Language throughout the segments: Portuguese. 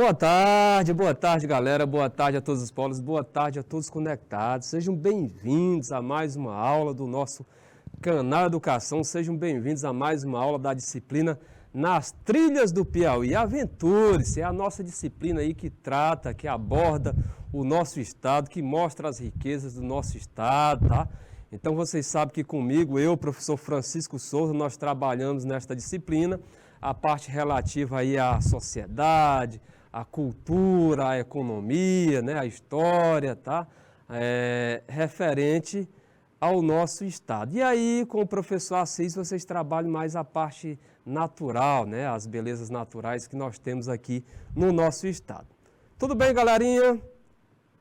Boa tarde, galera. Boa tarde a todos os polos, boa tarde a todos conectados. Sejam bem-vindos a mais uma aula do nosso canal Educação. Sejam bem-vindos a mais uma aula da disciplina Nas Trilhas do Piauí. Aventure-se, é a nossa disciplina aí que trata, que aborda o nosso estado, que mostra as riquezas do nosso estado, tá? Então vocês sabem que comigo, eu, professor Francisco Souza, nós trabalhamos nesta disciplina a parte relativa aí à sociedade, à cultura, à economia, né, à história, tá? Referente ao nosso estado. E aí, com o professor Assis, vocês trabalham mais a parte natural, né, as belezas naturais que nós temos aqui no nosso estado. Tudo bem, galerinha?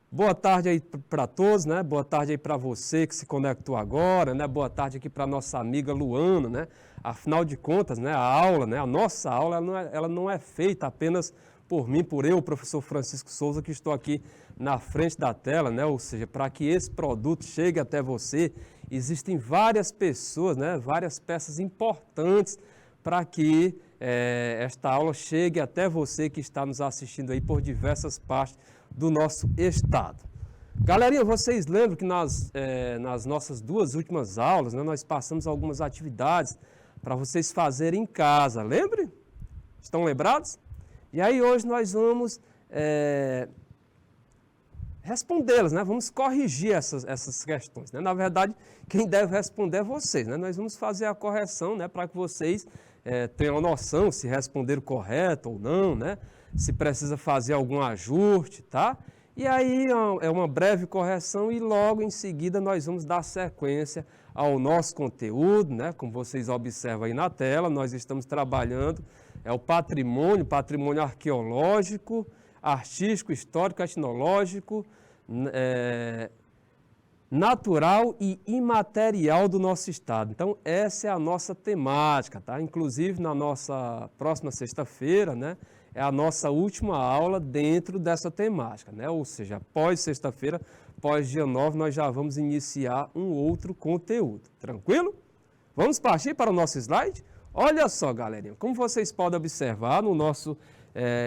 Boa tarde aí para todos, né? Boa tarde aí para você que se conectou agora, né? Boa tarde aqui para nossa amiga Luana, né? Afinal de contas, né, a aula, né, a nossa aula, ela não é feita apenas por mim, por eu, professor Francisco Souza, que estou aqui na frente da tela, né? Ou seja, para que esse produto chegue até você, existem várias pessoas, né, várias peças importantes para que esta aula chegue até você que está nos assistindo aí por diversas partes do nosso estado. Galerinha, vocês lembram que nas nossas duas últimas aulas, né, nós passamos algumas atividades para vocês fazerem em casa, lembre? Estão lembrados? E aí hoje nós vamos respondê-las, né? Vamos corrigir essas questões, né? Na verdade, quem deve responder é vocês, né? Nós vamos fazer a correção, né, para que vocês tenham noção se responderam correto ou não, né? Se precisa fazer algum ajuste, tá? E aí é uma breve correção e logo em seguida nós vamos dar sequência ao nosso conteúdo, né? Como vocês observam aí na tela, nós estamos trabalhando o patrimônio arqueológico, artístico, histórico, etnológico, natural e imaterial do nosso estado. Então, essa é a nossa temática, tá? Inclusive, na nossa próxima sexta-feira, né, é a nossa última aula dentro dessa temática, né? Ou seja, após sexta-feira, após dia 9, nós já vamos iniciar um outro conteúdo. Tranquilo? Vamos partir para o nosso slide? Olha só, galerinha, como vocês podem observar no nosso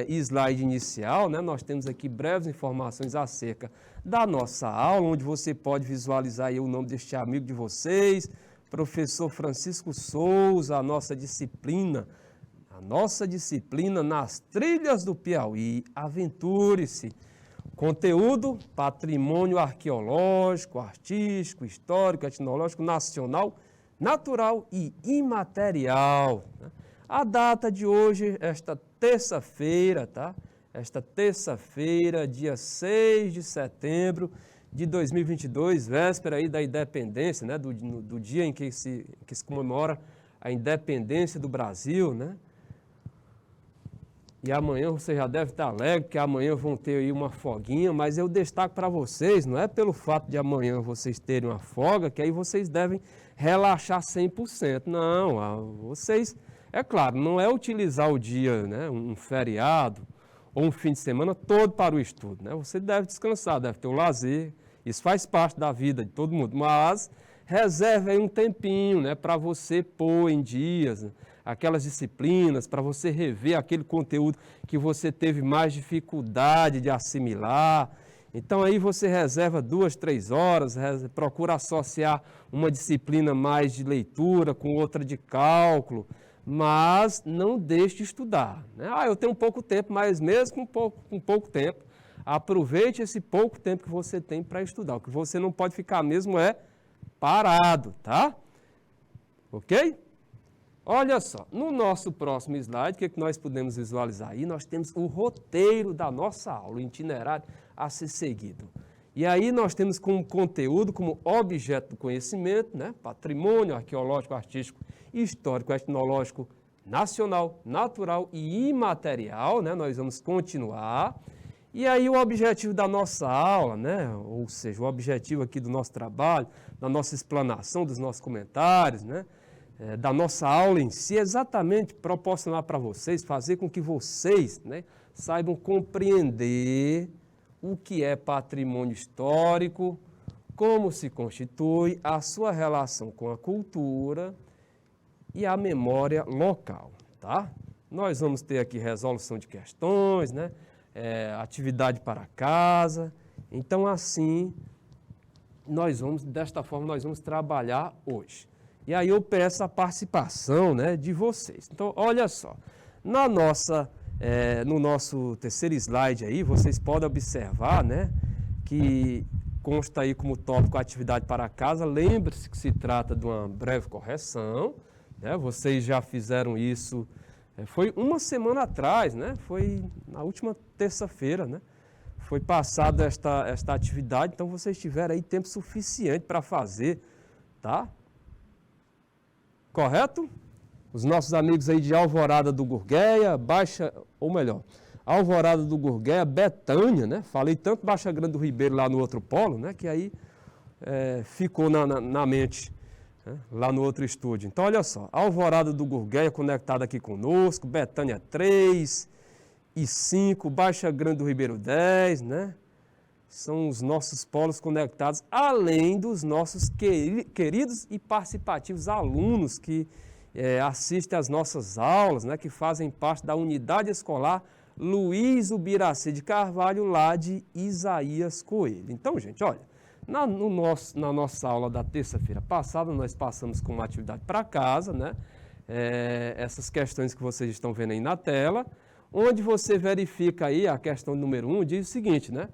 slide inicial, né, nós temos aqui breves informações acerca da nossa aula, onde você pode visualizar aí o nome deste amigo de vocês, professor Francisco Souza, a nossa disciplina Nas Trilhas do Piauí. Aventure-se. Conteúdo, patrimônio arqueológico, artístico, histórico, etnológico, nacional, natural e imaterial. A data de hoje, esta terça-feira, tá? Esta terça-feira, dia 6 de setembro de 2022, véspera aí da independência, né? Do dia em que se comemora a independência do Brasil, né? E amanhã você já deve estar alegre, porque amanhã vão ter aí uma folguinha, mas eu destaco para vocês, não é pelo fato de amanhã vocês terem uma folga, que aí vocês devem relaxar 100%. Não, vocês, é claro, não é utilizar o dia, né, um feriado ou um fim de semana todo para o estudo, né? Você deve descansar, deve ter o lazer, isso faz parte da vida de todo mundo, mas reserve aí um tempinho, né, para você pôr em dias, né, aquelas disciplinas, para você rever aquele conteúdo que você teve mais dificuldade de assimilar. Então aí você reserva 2, 3 horas, procura associar uma disciplina mais de leitura com outra de cálculo, mas não deixe de estudar, né? Eu tenho pouco tempo, mas mesmo com pouco tempo, aproveite esse pouco tempo que você tem para estudar. O que você não pode ficar mesmo parado, tá? Ok? Olha só, no nosso próximo slide, o que nós podemos visualizar aí? Nós temos o roteiro da nossa aula, o itinerário a ser seguido. E aí nós temos como conteúdo, como objeto do conhecimento, né? Patrimônio arqueológico, artístico, histórico, etnológico, nacional, natural e imaterial, né? Nós vamos continuar. E aí o objetivo da nossa aula, né? Ou seja, o objetivo aqui do nosso trabalho, da nossa explanação, dos nossos comentários, né? Da nossa aula em si, é exatamente proporcionar para vocês, fazer com que vocês, né, saibam compreender o que é patrimônio histórico, como se constitui, a sua relação com a cultura e a memória local, tá? Nós vamos ter aqui resolução de questões, né? atividade para casa. Então, assim, desta forma, nós vamos trabalhar hoje. E aí eu peço a participação, né, de vocês. Então, olha só, no nosso terceiro slide aí, vocês podem observar, né, que consta aí como tópico atividade para casa. Lembre-se que se trata de uma breve correção, né, vocês já fizeram isso, foi uma semana atrás, né, foi na última terça-feira, né, foi passada esta atividade, então vocês tiveram aí tempo suficiente para fazer, tá? Correto? Os nossos amigos aí de Alvorada do Gurgueia, Alvorada do Gurgueia, Betânia, né? Falei tanto Baixa Grande do Ribeiro lá no outro polo, né? Que aí ficou na mente, né? Lá no outro estúdio. Então, olha só, Alvorada do Gurgueia conectada aqui conosco, Betânia 3 e 5, Baixa Grande do Ribeiro 10, né? São os nossos polos conectados, além dos nossos queridos e participativos alunos que assistem às nossas aulas, né, que fazem parte da unidade escolar Luiz Ubiraci de Carvalho, lá de Isaías Coelho. Então, gente, olha, na nossa aula da terça-feira passada, nós passamos com uma atividade para casa, né, essas questões que vocês estão vendo aí na tela, onde você verifica aí a questão número 1, diz o seguinte, né?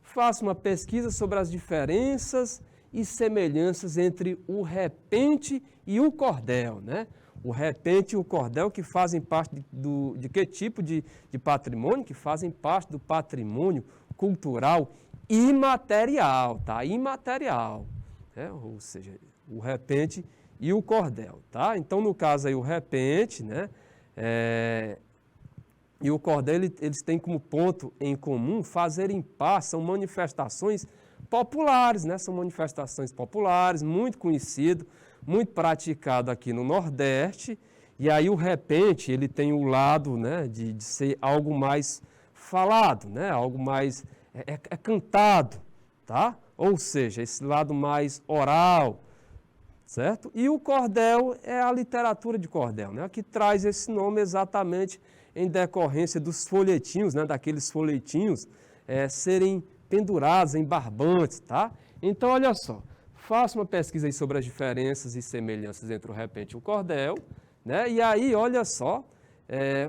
Faça uma pesquisa sobre as diferenças e semelhanças entre o repente e o cordel, né? O repente e o cordel que fazem parte de que tipo de patrimônio? Que fazem parte do patrimônio cultural imaterial, tá? Imaterial, né? Ou seja, o repente e o cordel, tá? Então, no caso aí, o repente, né? E o cordel, eles têm como ponto em comum fazerem parte, são manifestações populares, né? São manifestações populares, muito conhecido, muito praticado aqui no Nordeste. E aí o repente, ele tem o lado, né, de ser algo mais falado, né? Algo mais cantado, tá? Ou seja, esse lado mais oral, certo? E o cordel é a literatura de cordel, né? Que traz esse nome exatamente em decorrência dos folhetinhos, né, daqueles folhetinhos serem pendurados em barbantes, tá? Então, olha só, faça uma pesquisa aí sobre as diferenças e semelhanças entre o repente e o cordel, né? E aí, olha só,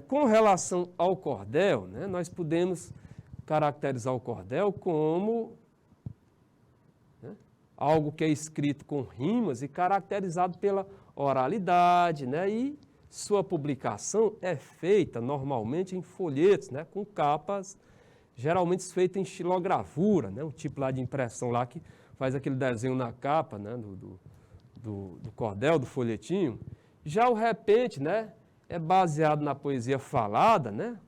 com relação ao cordel, né, nós podemos caracterizar o cordel como, né, algo que é escrito com rimas e caracterizado pela oralidade, né? E sua publicação é feita normalmente em folhetos, né, com capas geralmente feitas em estilogravura, né, um tipo lá de impressão lá que faz aquele desenho na capa, né, do cordel, do folhetinho. Já o repente, né, é baseado na poesia falada, né,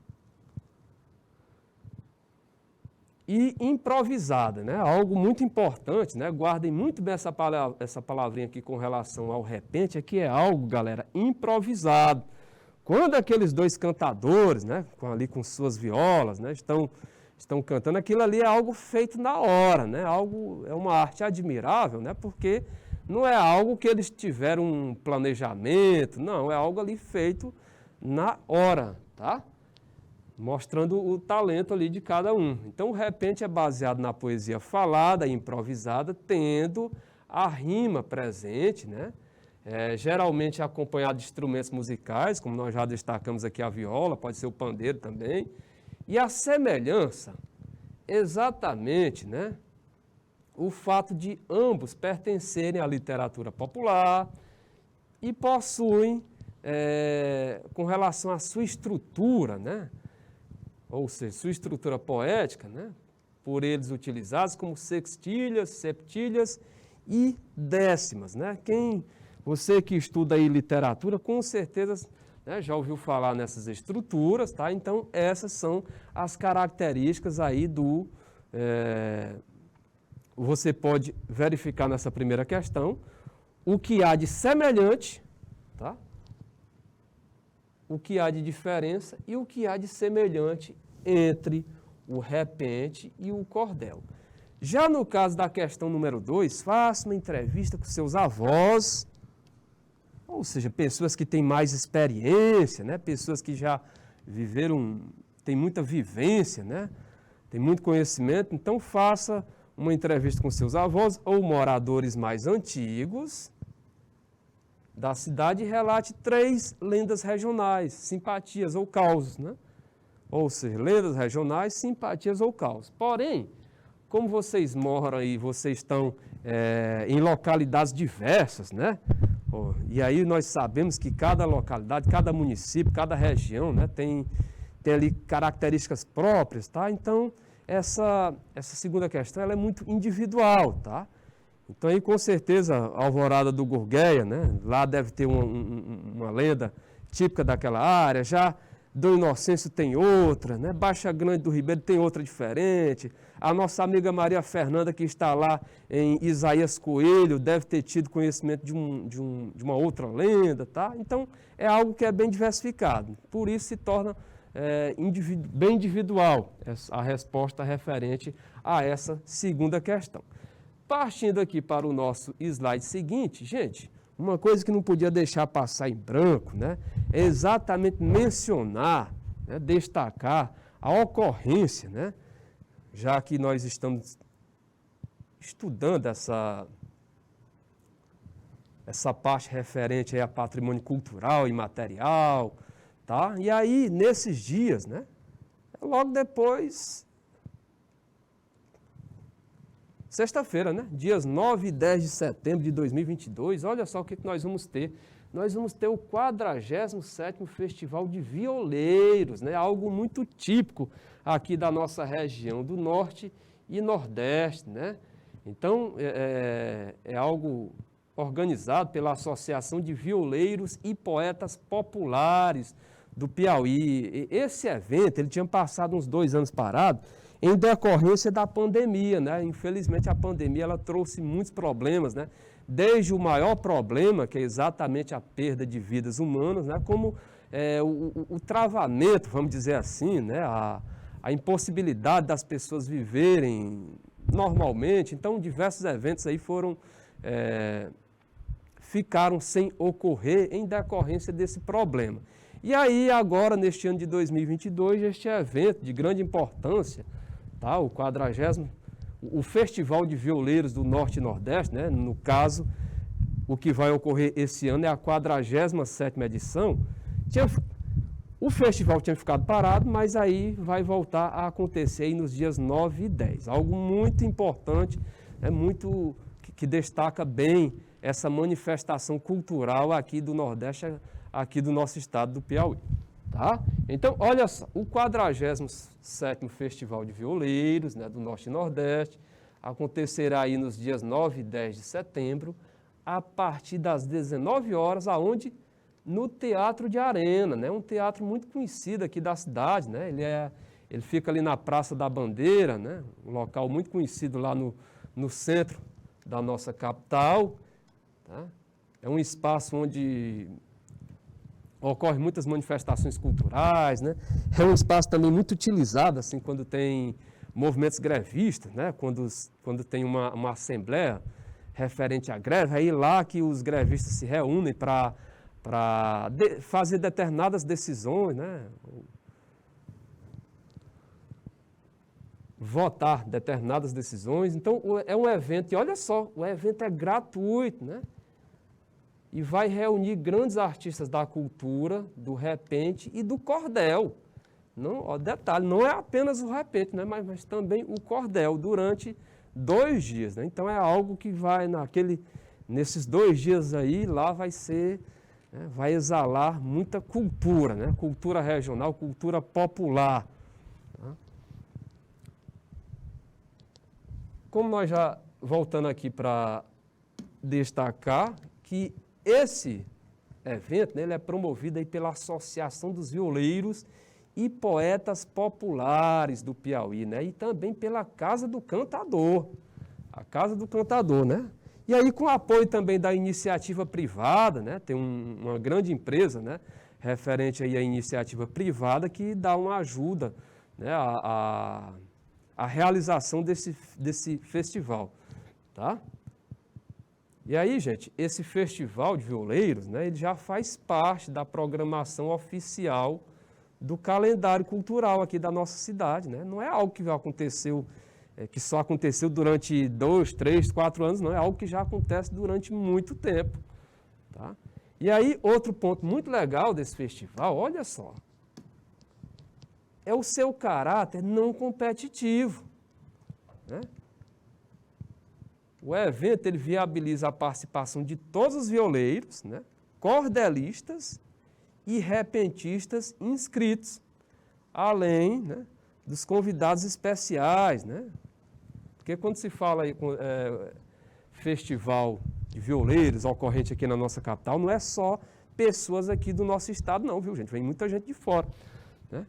e improvisada, né, algo muito importante, né, guardem muito bem essa palavrinha aqui com relação ao repente, é que é algo, galera, improvisado. Quando aqueles dois cantadores, né, ali com suas violas, né, estão cantando, aquilo ali é algo feito na hora, né, é uma arte admirável, né, porque não é algo que eles tiveram um planejamento, não, é algo ali feito na hora, tá? Mostrando o talento ali de cada um. Então, o repente é baseado na poesia falada e improvisada, tendo a rima presente, né? Geralmente acompanhado de instrumentos musicais, como nós já destacamos aqui a viola, pode ser o pandeiro também. E a semelhança, exatamente, né? O fato de ambos pertencerem à literatura popular e possuem, com relação à sua estrutura, né? Ou seja, sua estrutura poética, né, por eles utilizados como sextilhas, septilhas e décimas, né? Você que estuda aí literatura, com certeza, né, já ouviu falar nessas estruturas, tá? Então, essas são as características aí você pode verificar nessa primeira questão o que há de semelhante, tá? O que há de diferença e o que há de semelhante entre o repente e o cordel. Já no caso da questão número 2, faça uma entrevista com seus avós, ou seja, pessoas que têm mais experiência, né? Pessoas que já viveram tem muita vivência, né? Tem muito conhecimento, então faça uma entrevista com seus avós ou moradores mais antigos da cidade e relate 3 lendas regionais, simpatias ou causos, né? Ou seja, lendas regionais, simpatias ou causos. Porém, como vocês moram aí, vocês estão em localidades diversas, né? E aí nós sabemos que cada localidade, cada município, cada região, né, tem ali características próprias, tá? Então, essa segunda questão ela é muito individual, tá? Então, aí com certeza, a Alvorada do Gurgueia, né? Lá deve ter uma lenda típica daquela área, já do Inocêncio tem outra, né? Baixa Grande do Ribeiro tem outra diferente. A nossa amiga Maria Fernanda, que está lá em Isaías Coelho, deve ter tido conhecimento de uma outra lenda, tá? Então, é algo que é bem diversificado. Por isso se torna bem individual a resposta referente a essa segunda questão. Partindo aqui para o nosso slide seguinte, gente, uma coisa que não podia deixar passar em branco, né, é exatamente mencionar, né, destacar a ocorrência, né, já que nós estamos estudando essa parte referente a patrimônio cultural e material, tá? E aí, nesses dias, né, logo depois, sexta-feira, né, dias 9 e 10 de setembro de 2022, olha só o que nós vamos ter. Nós vamos ter o 47º Festival de Violeiros, né, algo muito típico aqui da nossa região do Norte e Nordeste, né? Então, é algo organizado pela Associação de Violeiros e Poetas Populares do Piauí. Esse evento, ele tinha passado uns 2 anos parado em decorrência da pandemia, né? Infelizmente, a pandemia ela trouxe muitos problemas, né? Desde o maior problema, que é exatamente a perda de vidas humanas, né? Como o travamento, vamos dizer assim, né? A impossibilidade das pessoas viverem normalmente. Então, diversos eventos aí ficaram sem ocorrer em decorrência desse problema. E aí, agora, neste ano de 2022, este evento de grande importância, tá? O Festival de Violeiros do Norte e Nordeste, né? No caso, o que vai ocorrer esse ano é a 47ª edição. O festival tinha ficado parado, mas aí vai voltar a acontecer aí nos dias 9 e 10. Algo muito importante, muito que destaca bem essa manifestação cultural aqui do Nordeste, aqui do nosso estado do Piauí. Tá? Então, olha só, o 47º Festival de Violeiros, né, do Norte e Nordeste acontecerá aí nos dias 9 e 10 de setembro, a partir das 19 horas, aonde? No Teatro de Arena, né? Um teatro muito conhecido aqui da cidade, né? Ele fica ali na Praça da Bandeira, né? Um local muito conhecido lá no centro da nossa capital. Tá? É um espaço onde ocorrem muitas manifestações culturais, né? É um espaço também muito utilizado, assim, quando tem movimentos grevistas, né? Quando tem uma assembleia referente à greve, é aí lá que os grevistas se reúnem para fazer determinadas decisões, né? Votar determinadas decisões. Então, é um evento, e olha só, o evento é gratuito, né? E vai reunir grandes artistas da cultura, do repente e do cordel. Não, ó, detalhe, não é apenas o repente, né? mas também o cordel, durante 2 dias. Né? Então, é algo que vai, nesses 2 dias aí, lá vai ser... vai exalar muita cultura, né? Cultura regional, cultura popular. Tá? Como nós já, voltando aqui para destacar, que esse evento, né, ele é promovido aí pela Associação dos Violeiros e Poetas Populares do Piauí, né? E também pela Casa do Cantador, a Casa do Cantador, né? E aí, com o apoio também da iniciativa privada, né, tem uma grande empresa, né, referente aí à iniciativa privada, que dá uma ajuda, né, à realização desse festival. Tá? E aí, gente, esse festival de violeiros, né, ele já faz parte da programação oficial do calendário cultural aqui da nossa cidade, né? Não é algo que aconteceu, que só aconteceu durante 2, 3, 4 anos, não. É algo que já acontece durante muito tempo, tá? E aí, outro ponto muito legal desse festival, olha só, é o seu caráter não competitivo, né? O evento ele viabiliza a participação de todos os violeiros, né, cordelistas e repentistas inscritos, além, né, dos convidados especiais, né? Porque quando se fala aí festival de violeiros ocorrente aqui na nossa capital, não é só pessoas aqui do nosso estado não, viu gente? Vem muita gente de fora, né?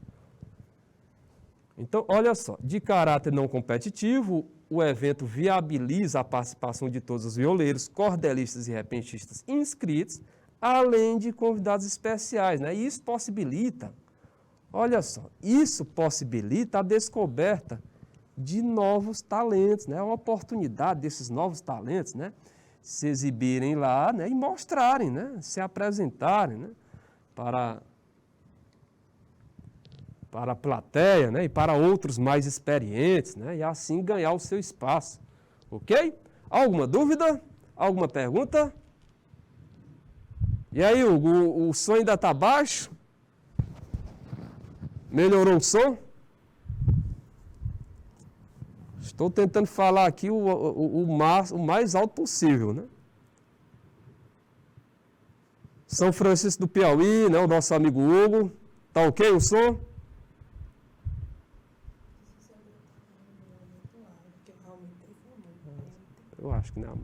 Então, olha só, de caráter não competitivo, o evento viabiliza a participação de todos os violeiros, cordelistas e repentistas inscritos, além de convidados especiais, né? E isso possibilita, olha só, isso possibilita a descoberta de novos talentos, né? A oportunidade desses novos talentos, né, se exibirem lá, né, e mostrarem, né, se apresentarem, né, para a plateia, né, e para outros mais experientes, né, e assim ganhar o seu espaço. Ok? Alguma dúvida? Alguma pergunta? E aí, Hugo, o som ainda está baixo? Melhorou o som? Estou tentando falar aqui o mais alto possível, né? São Francisco do Piauí, né, o nosso amigo Hugo. Tá ok o som? Eu acho que não.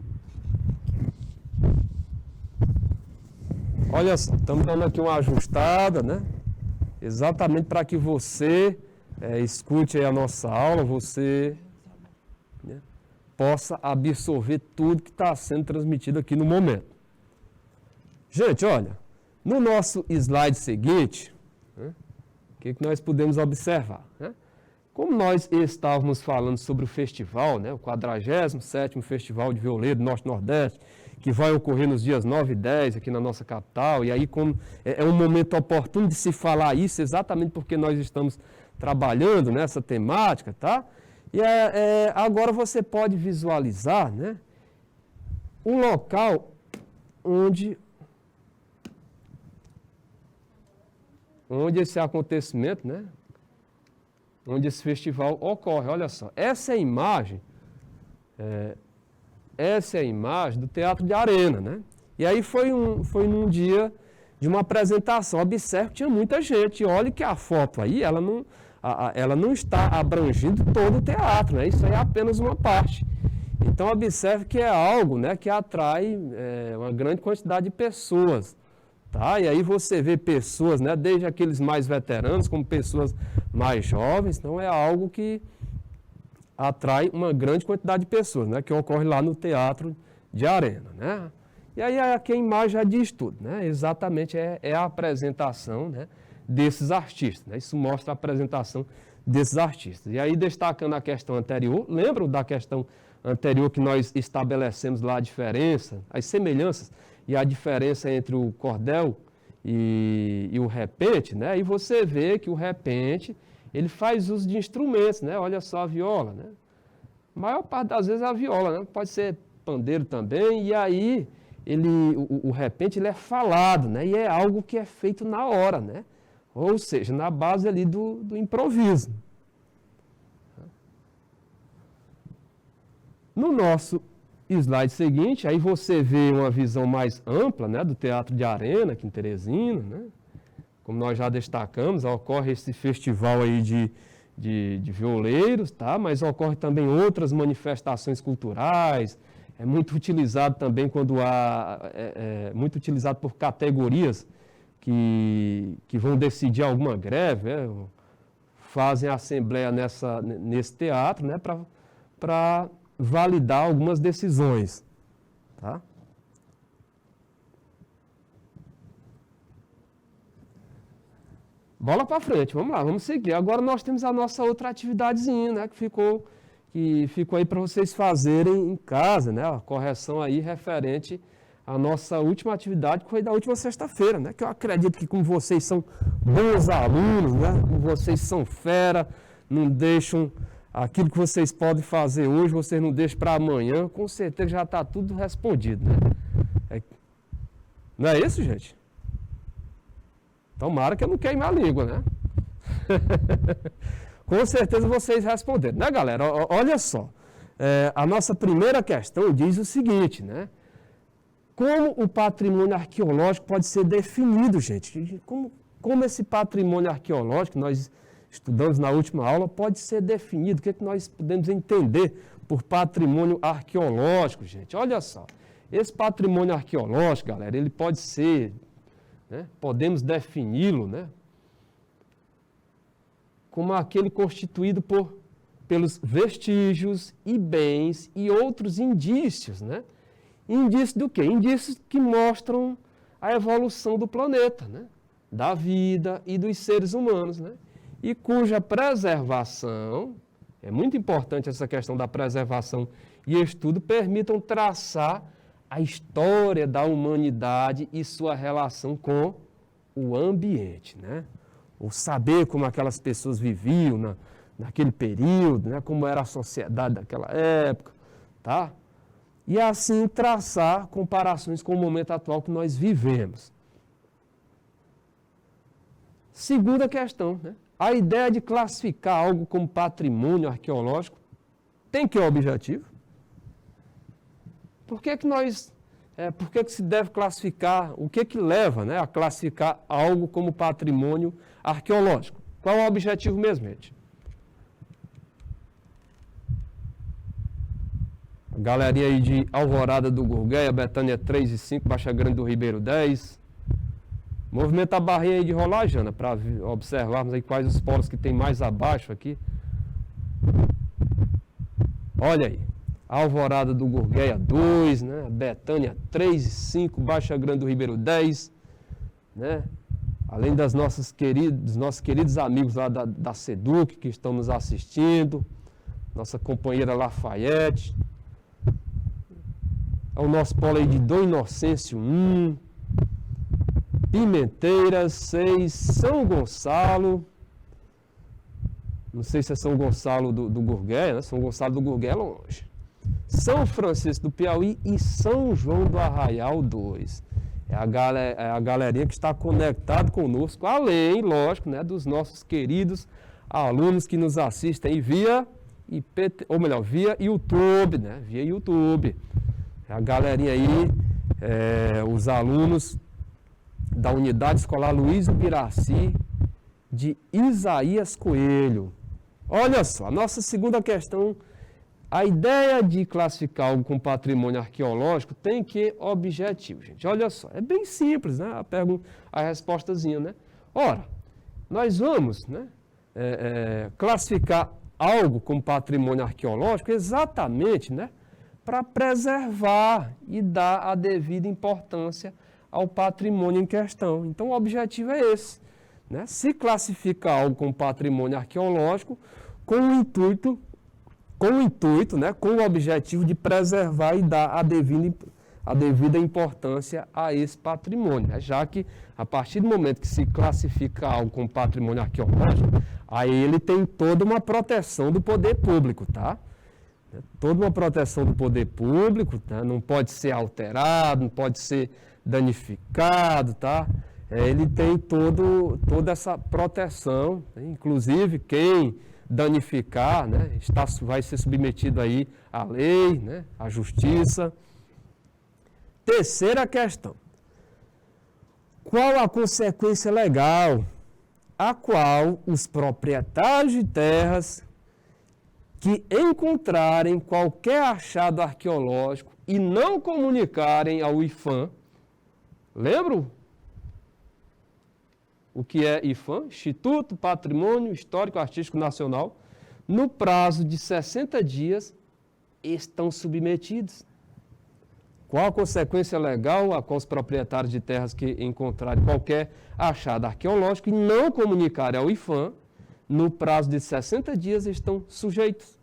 Olha só, estamos dando aqui uma ajustada, né? Exatamente para que você escute aí a nossa aula, você, né, possa absorver tudo que está sendo transmitido aqui no momento. Gente, olha, no nosso slide seguinte, né, o que nós podemos observar, né? Como nós estávamos falando sobre o festival, né, o 47º Festival de Violeiro do Norte-Nordeste, que vai ocorrer nos dias 9 e 10 aqui na nossa capital, e aí como é um momento oportuno de se falar isso, exatamente porque nós estamos trabalhando nessa temática, tá? E agora você pode visualizar, né, um local onde esse acontecimento, né, onde esse festival ocorre. Olha só, essa é a imagem do Teatro de Arena, né? E aí foi num dia de uma apresentação. Observe que tinha muita gente. Olha que a foto aí, ela não está abrangindo todo o teatro, né? Isso aí é apenas uma parte. Então, observe que é algo, né, que atrai uma grande quantidade de pessoas. Tá? E aí você vê pessoas, né, desde aqueles mais veteranos, como pessoas mais jovens. Então, é algo que atrai uma grande quantidade de pessoas, né, que ocorre lá no Teatro de Arena, né? E aí aqui a imagem já diz tudo, né? Exatamente é a apresentação, né, desses artistas, né? Isso mostra a apresentação desses artistas. E aí, destacando a questão anterior, lembram da questão anterior que nós estabelecemos lá a diferença, as semelhanças e a diferença entre o cordel e o repente, né? E você vê que o repente, ele faz uso de instrumentos, né? Olha só a viola, né? A maior parte das vezes é a viola, né? Pode ser pandeiro também, e aí o repente ele é falado, né? E é algo que é feito na hora, né? Ou seja, na base ali do improviso. No nosso slide seguinte, aí você vê uma visão mais ampla, né, do Teatro de Arena, aqui em Teresina, né? Como nós já destacamos, ocorre esse festival aí de violeiros, tá? Mas ocorre também outras manifestações culturais, é muito utilizado também quando muito utilizado por categorias que vão decidir alguma greve, né? Fazem assembleia nesse teatro, né, para validar algumas decisões, tá? Bola para frente, vamos lá, vamos seguir. Agora nós temos a nossa outra atividadezinha, né, que ficou aí para vocês fazerem em casa, né, a correção aí referente a nossa última atividade, que foi da última sexta-feira, né? Que eu acredito que, como vocês são bons alunos, né? Como vocês são fera, não deixam aquilo que vocês podem fazer hoje, vocês não deixam para amanhã, com certeza já está tudo respondido, né? Não é isso, gente? Tomara que eu não queime a língua, né? Com certeza vocês responderam, né, galera? Olha só, a nossa primeira questão diz o seguinte, né? Como o patrimônio arqueológico pode ser definido, gente? Como esse patrimônio arqueológico, nós estudamos na última aula, pode ser definido? O que é que nós podemos entender por patrimônio arqueológico, gente? Olha só, esse patrimônio arqueológico, galera, ele pode ser, né, podemos defini-lo, né, como aquele constituído pelos vestígios e bens e outros indícios, né? Indícios do quê? Indícios que mostram a evolução do planeta, né? Da vida e dos seres humanos, né? E cuja preservação, é muito importante essa questão da preservação e estudo, permitam traçar a história da humanidade e sua relação com o ambiente, né? Ou saber como aquelas pessoas viviam naquele período, né? Como era a sociedade daquela época, tá? E assim traçar comparações com o momento atual que nós vivemos. Segunda questão, né? A ideia de classificar algo como patrimônio arqueológico tem que objetivo? Por que que se deve classificar, o que leva, né, a classificar algo como patrimônio arqueológico? Qual é o objetivo mesmo, gente? A galerinha aí de Alvorada do Gurgueia, Betânia 3 e 5, Baixa Grande do Ribeiro 10. Movimenta a barrinha aí de rolar, Jana, para observarmos aí quais os polos que tem mais abaixo aqui. Olha aí, Alvorada do Gurgueia 2, né? Betânia 3 e 5, Baixa Grande do Ribeiro 10, né? Além dos nossos queridos amigos lá da SEDUC que estão nos assistindo, nossa companheira Lafayette, o nosso polo aí de Dom Inocêncio 1, Pimenteiras 6, São Gonçalo, não sei se é São Gonçalo do Gurgueia, né? São Gonçalo do Gurgueia é longe. São Francisco do Piauí e São João do Arraial 2. É a galerinha que está conectado conosco, além, lógico, né, dos nossos queridos alunos que nos assistem via YouTube, né? Via YouTube. A galerinha aí, os alunos da Unidade Escolar Luiz Ubiraci, de Isaías Coelho. Olha só, a nossa segunda questão, a ideia de classificar algo com patrimônio arqueológico tem que objetivo, gente. Olha só, é bem simples, né? A respostazinha, né? Ora, nós vamos, né, classificar algo como patrimônio arqueológico exatamente, né, para preservar e dar a devida importância ao patrimônio em questão. Então, o objetivo é esse, né? Se classificar algo como patrimônio arqueológico com o intuito, né, com o objetivo de preservar e dar a devida importância a esse patrimônio, né? Já que, a partir do momento que se classifica algo como patrimônio arqueológico, aí ele tem toda uma proteção do poder público, tá? Toda uma proteção do poder público, tá? Não pode ser alterado, não pode ser danificado, tá? Ele tem toda essa proteção, né? Inclusive quem danificar, né, vai ser submetido aí à lei, né, à justiça. Terceira questão. Qual a consequência legal a qual os proprietários de terras que encontrarem qualquer achado arqueológico e não comunicarem ao IPHAN, lembram o que é IPHAN? Instituto Patrimônio Histórico Artístico Nacional, no prazo de 60 dias, estão submetidos. Qual a consequência legal a qual os proprietários de terras que encontrarem qualquer achado arqueológico e não comunicarem ao IPHAN, no prazo de 60 dias estão sujeitos?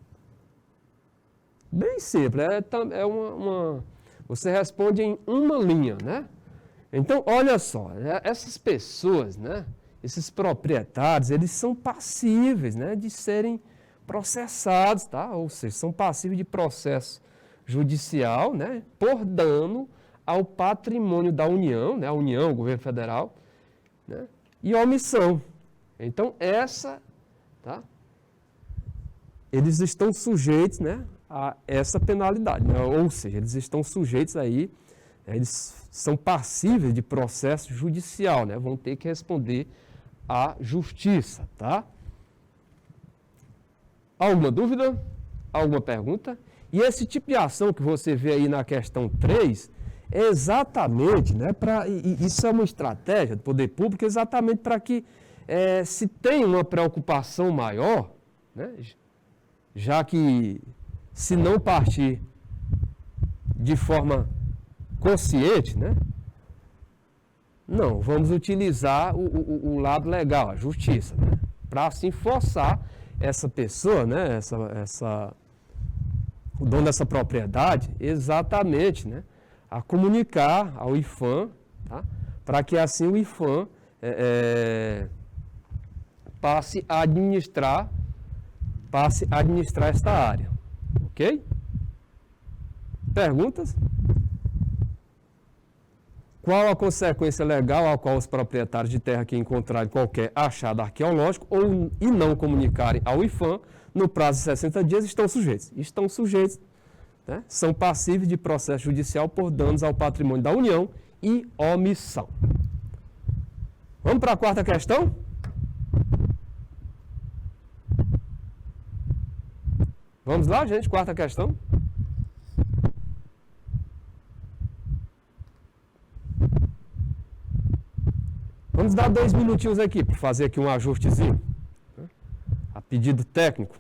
Bem simples, é uma você responde em uma linha, né? Então, olha só, essas pessoas, né? Esses proprietários, eles são passíveis, né, de serem processados, tá? Ou seja, são passíveis de processo judicial, né, por dano ao patrimônio da União, né, a União, o governo federal, né, e omissão. Então, tá? Eles estão sujeitos, né, a essa penalidade, né? Ou seja, eles estão sujeitos aí, eles são passíveis de processo judicial, né? Vão ter que responder à justiça, tá? Alguma dúvida? Alguma pergunta? E esse tipo de ação que você vê aí na questão 3, é exatamente, né, isso é uma estratégia do poder público, exatamente para que se tenha uma preocupação maior, né, já que se não partir de forma consciente, né, não, vamos utilizar o lado legal, a justiça, né, para assim forçar essa pessoa, né, o dono dessa propriedade, exatamente, né, a comunicar ao IPHAN, tá, para que assim o IPHAN passe a administrar esta área, ok? Perguntas? Qual a consequência legal a qual os proprietários de terra que encontrarem qualquer achado arqueológico e não comunicarem ao IPHAN no prazo de 60 dias estão sujeitos? Estão sujeitos, né? São passíveis de processo judicial por danos ao patrimônio da União e omissão. Vamos para a quarta questão? Vamos lá, gente? Quarta questão. Vamos dar 2 minutinhos aqui para fazer aqui um ajustezinho, né, a pedido técnico.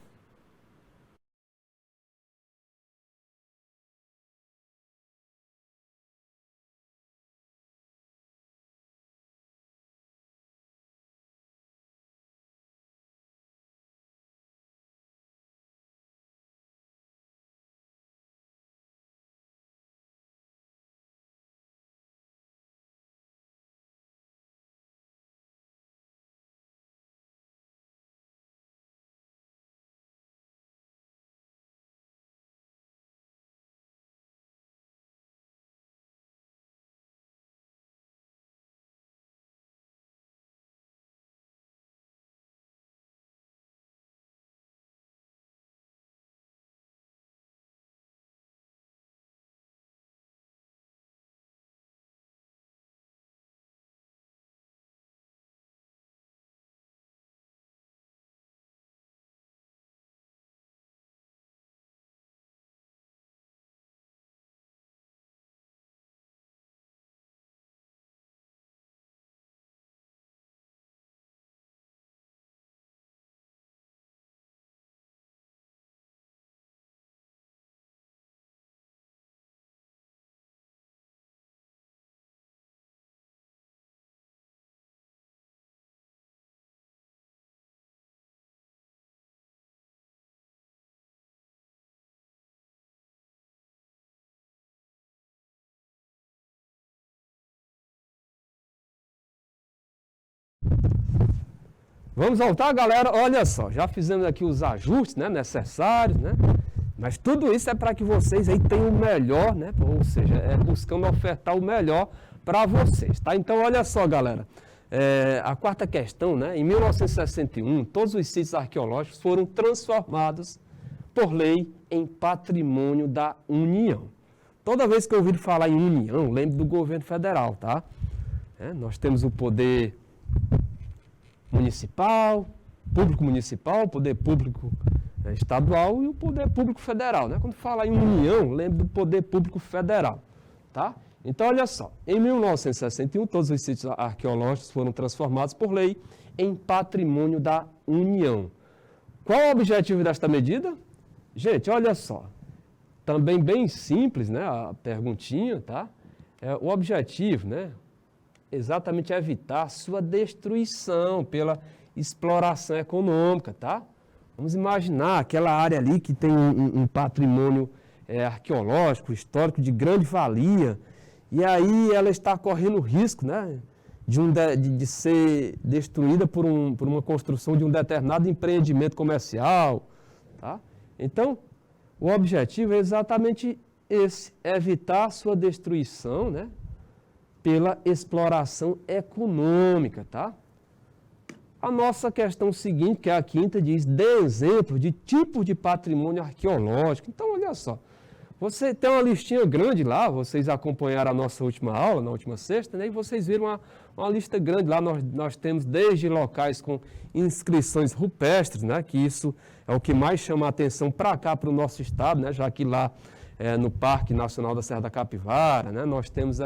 Vamos voltar, galera? Olha só, já fizemos aqui os ajustes, né, necessários, né? Mas tudo isso é para que vocês aí tenham o melhor, né? Ou seja, buscando ofertar o melhor para vocês, tá? Então, olha só, galera. A quarta questão, né? Em 1961, todos os sítios arqueológicos foram transformados por lei em patrimônio da União. Toda vez que eu ouvir falar em União, lembre do governo federal, tá? Nós temos o poder municipal, público municipal, poder público estadual e o poder público federal, né? Quando fala em União, lembre do poder público federal, tá? Então, olha só, em 1961, todos os sítios arqueológicos foram transformados por lei em patrimônio da União. Qual o objetivo desta medida? Gente, olha só, também bem simples, né, a perguntinha, tá? O objetivo, né, exatamente evitar sua destruição pela exploração econômica, tá? Vamos imaginar aquela área ali que tem um patrimônio arqueológico, histórico de grande valia, e aí ela está correndo risco, né, de ser destruída por uma construção de um determinado empreendimento comercial. Tá? Então, o objetivo é exatamente esse, evitar a sua destruição, né, pela exploração econômica. Tá? A nossa questão seguinte, que é a quinta, diz: dê exemplo de tipos de patrimônio arqueológico. Então, olha só, você tem uma listinha grande lá, vocês acompanharam a nossa última aula, na última sexta, né, e vocês viram uma lista grande lá. Nós temos desde locais com inscrições rupestres, né, que isso é o que mais chama a atenção para cá, para o nosso estado, né, já que lá no Parque Nacional da Serra da Capivara, né, nós temos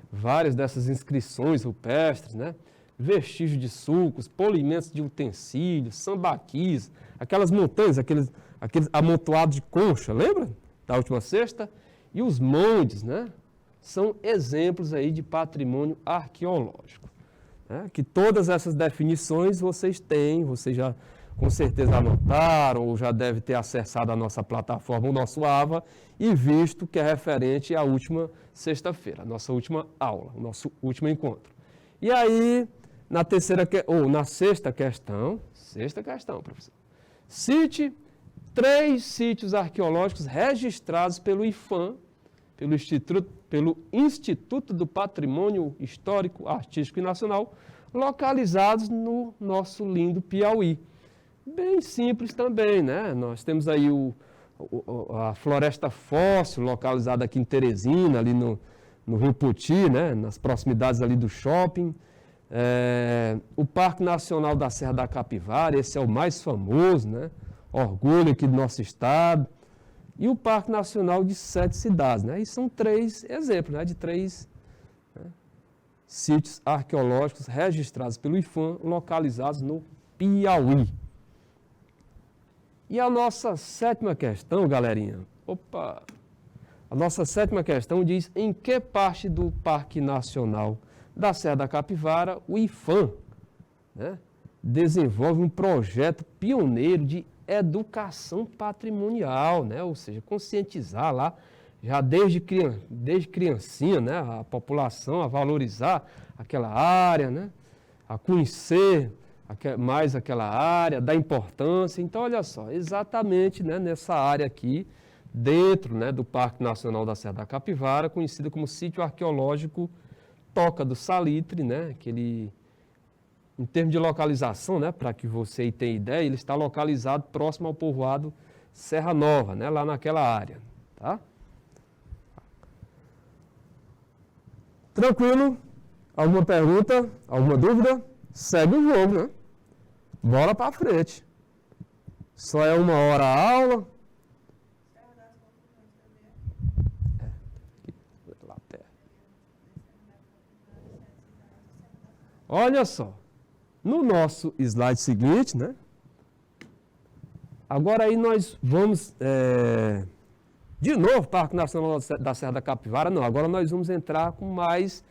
várias dessas inscrições rupestres, né, vestígios de sulcos, polimentos de utensílios, sambaquis, aquelas montanhas, aqueles amontoados de concha, lembra? Da última sexta, e os montes, né, são exemplos aí de patrimônio arqueológico. Né, que todas essas definições vocês têm, vocês já com certeza anotaram, ou já devem ter acessado a nossa plataforma, o nosso AVA, e visto que é referente à última sexta-feira, a nossa última aula, o nosso último encontro. E aí, na sexta questão, professor, cite 3 sítios arqueológicos registrados pelo IPHAN, pelo Instituto do Patrimônio Histórico, Artístico e Nacional, localizados no nosso lindo Piauí. Bem simples também, né? Nós temos aí a Floresta Fóssil, localizada aqui em Teresina, ali no Rio Poti, né? Nas proximidades ali do shopping. O Parque Nacional da Serra da Capivara, esse é o mais famoso, né? Orgulho aqui do nosso estado, e o Parque Nacional de 7 cidades, né? E são 3 exemplos, né, de 3 sítios arqueológicos registrados pelo IPHAN, localizados no Piauí. E a nossa 7ª questão, galerinha, a nossa 7ª questão diz: em que parte do Parque Nacional da Serra da Capivara o IPHAN, né, desenvolve um projeto pioneiro de educação patrimonial, né? Ou seja, conscientizar lá, já desde criancinha, né? A população a valorizar aquela área, né? A conhecer mais aquela área, da importância. Então, olha só, exatamente, né, nessa área aqui, dentro, né, do Parque Nacional da Serra da Capivara, conhecido como Sítio Arqueológico Toca do Salitre, né? Que ele, em termos de localização, né, para que você tenha ideia, ele está localizado próximo ao povoado Serra Nova, né, lá naquela área. Tá? Tranquilo? Alguma pergunta? Alguma dúvida? Segue o jogo, né? Bola para frente. Só é 1 hora a aula. Olha só. No nosso slide seguinte, né? Agora aí nós vamos, de novo, Parque Nacional da Serra da Capivara, não, agora nós vamos entrar com mais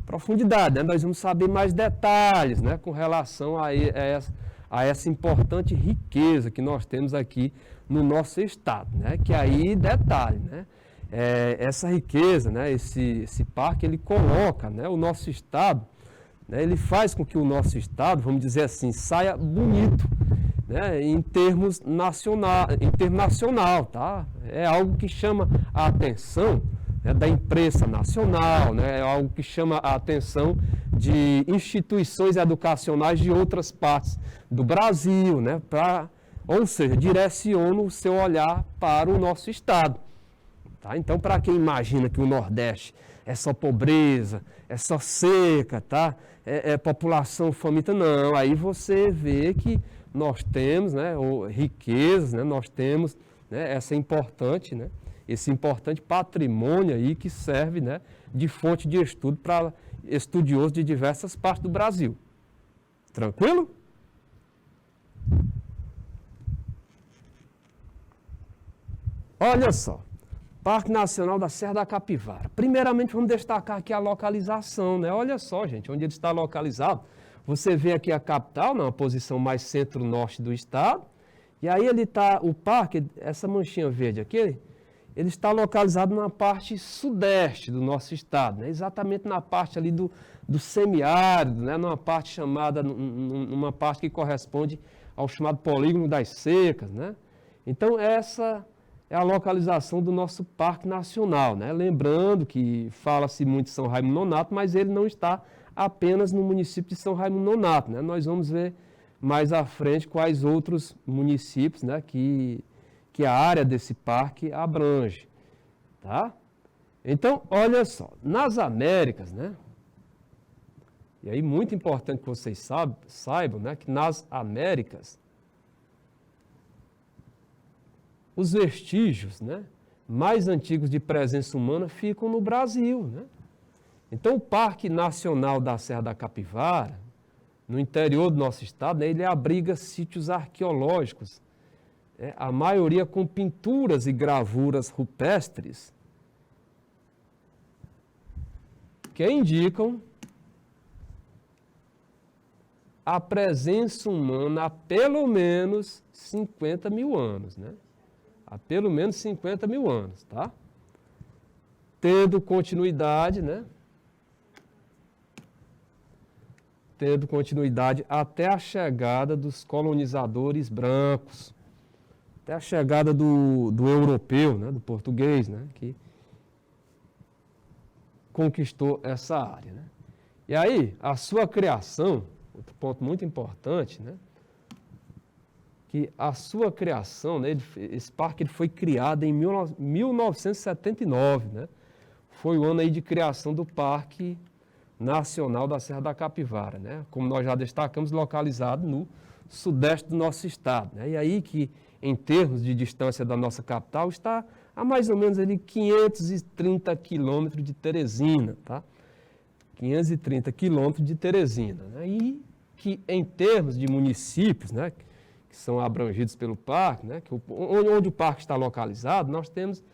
profundidade, né? Nós vamos saber mais detalhes, né, com relação a essa importante riqueza que nós temos aqui no nosso estado, né? Que aí, detalhe, né? Essa riqueza, né, esse parque, ele coloca, né, o nosso estado, ele faz com que o nosso estado, vamos dizer assim, saia bonito, né, em termos nacional, tá? É algo que chama a atenção, né, da imprensa nacional, né? É algo que chama a atenção de instituições educacionais de outras partes do Brasil, né? Ou seja, direciona o seu olhar para o nosso estado. Tá? Então, para quem imagina que o Nordeste é só pobreza, é só seca, tá? É população faminta, não. Aí você vê que nós temos, né, riquezas, né, nós temos, né, esse importante patrimônio aí que serve, né, de fonte de estudo para estudiosos de diversas partes do Brasil. Tranquilo? Olha só. Parque Nacional da Serra da Capivara. Primeiramente, vamos destacar aqui a localização, né? Olha só, gente, onde ele está localizado. Você vê aqui a capital, numa posição mais centro-norte do estado. E aí ele está, o parque, essa manchinha verde aqui, ele está localizado na parte sudeste do nosso estado, né? Exatamente na parte ali do semiárido, né? Numa parte chamada, numa parte que corresponde ao chamado polígono das secas, né? Então, essa é a localização do nosso Parque Nacional, né? Lembrando que fala-se muito de São Raimundo Nonato, mas ele não está apenas no município de São Raimundo Nonato, né? Nós vamos ver mais à frente quais outros municípios, né, que a área desse parque abrange, tá? Então, olha só, nas Américas, né? E aí, muito importante que vocês saibam, né, que nas Américas, os vestígios, né, mais antigos de presença humana ficam no Brasil, né? Então, o Parque Nacional da Serra da Capivara, no interior do nosso estado, né, ele abriga sítios arqueológicos, a maioria com pinturas e gravuras rupestres, que indicam a presença humana há pelo menos 50 mil anos, né? Há pelo menos 50 mil anos, tá? Tendo continuidade, né? Tendo continuidade até a chegada dos colonizadores brancos, até a chegada do europeu, né? Do português, né? Que conquistou essa área, né? E aí, a sua criação, outro ponto muito importante, né? Que a sua criação, né? Esse parque ele foi criado em 1979, né? Foi o ano aí de criação do Parque Nacional da Serra da Capivara, né? Como nós já destacamos, localizado no sudeste do nosso estado, né? E aí que, em termos de distância da nossa capital, está a mais ou menos ali 530 quilômetros de Teresina, tá? 530 quilômetros de Teresina, né? E que, em termos de municípios, né, que são abrangidos pelo parque, né, que onde o parque está localizado, nós temos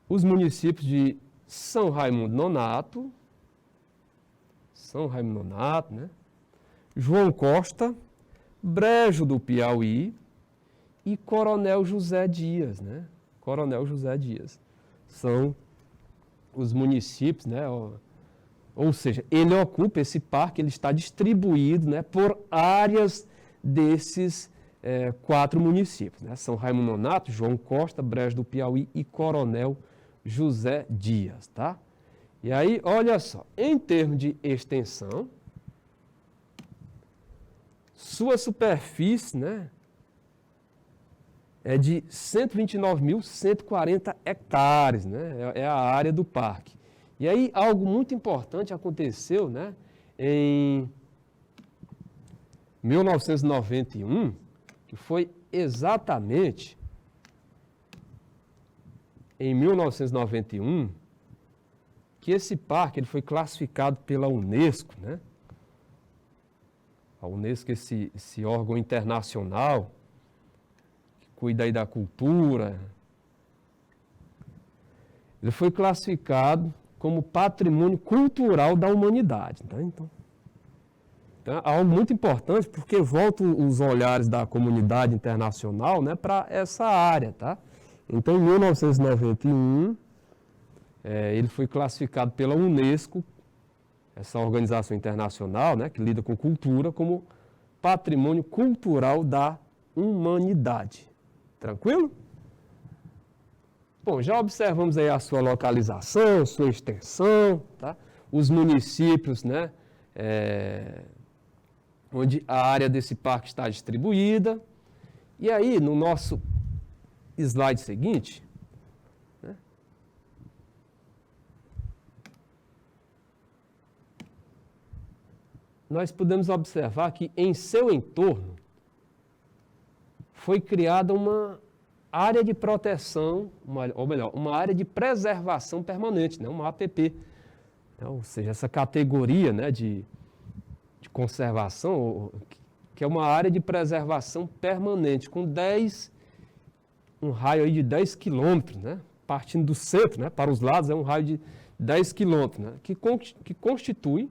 os municípios de São Raimundo Nonato, né, João Costa, Brejo do Piauí e Coronel José Dias, né? Coronel José Dias. São os municípios, né? Ou seja, ele ocupa esse parque, ele está distribuído, né, por áreas desses 4 municípios, né? São Raimundo Nonato, João Costa, Brejo do Piauí e Coronel José Dias, tá? E aí, olha só, em termos de extensão, sua superfície, né, é de 129.140 hectares, né? É a área do parque. E aí, algo muito importante aconteceu, né, em 1991, que foi exatamente em 1991 que esse parque ele foi classificado pela Unesco, né? A Unesco, esse órgão internacional que cuida aí da cultura, ele foi classificado como patrimônio cultural da humanidade. Tá? Então, é algo muito importante, porque volta os olhares da comunidade internacional, né, para essa área. Tá? Então, em 1991, ele foi classificado pela Unesco, essa organização internacional, né, que lida com cultura, como patrimônio cultural da humanidade. Tranquilo? Bom, já observamos aí a sua localização, sua extensão, tá? Os municípios, né, onde a área desse parque está distribuída. E aí, no nosso slide seguinte, né, nós podemos observar que em seu entorno foi criada uma área de proteção, ou melhor, uma área de preservação permanente, né, uma APP. Ou seja, essa categoria, né, de conservação, que é uma área de preservação permanente, com um raio aí de 10 quilômetros, né, partindo do centro, né, para os lados, é um raio de 10 quilômetros, né, que constitui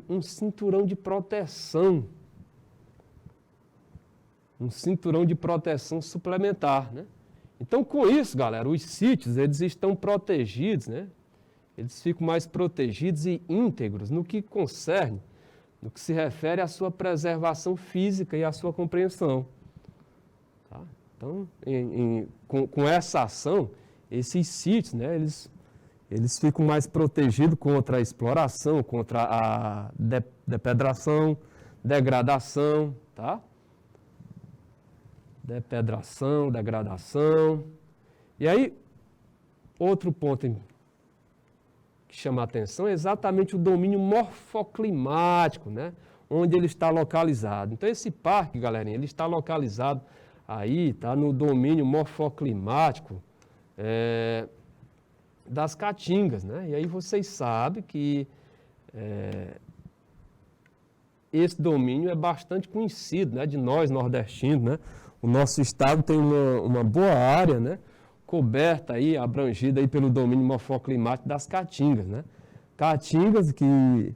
um cinturão de proteção um cinturão de proteção suplementar, né? Então, com isso, galera, os sítios, eles estão protegidos, né? Eles ficam mais protegidos e íntegros no que concerne, no que se refere à sua preservação física e à sua compreensão. Tá? Então, com essa ação, esses sítios, né, eles ficam mais protegidos contra a exploração, contra a depedração, degradação, tá? Degradação. E aí, outro ponto que chama a atenção é exatamente o domínio morfoclimático, né? Onde ele está localizado. Então, esse parque, galerinha, ele está localizado aí, tá no domínio morfoclimático das Caatingas, né? E aí vocês sabem que esse domínio é bastante conhecido, né, de nós nordestinos, né? O nosso estado tem uma boa área, né, coberta aí, abrangida aí pelo domínio morfoclimático das Caatingas, né? Caatinga, que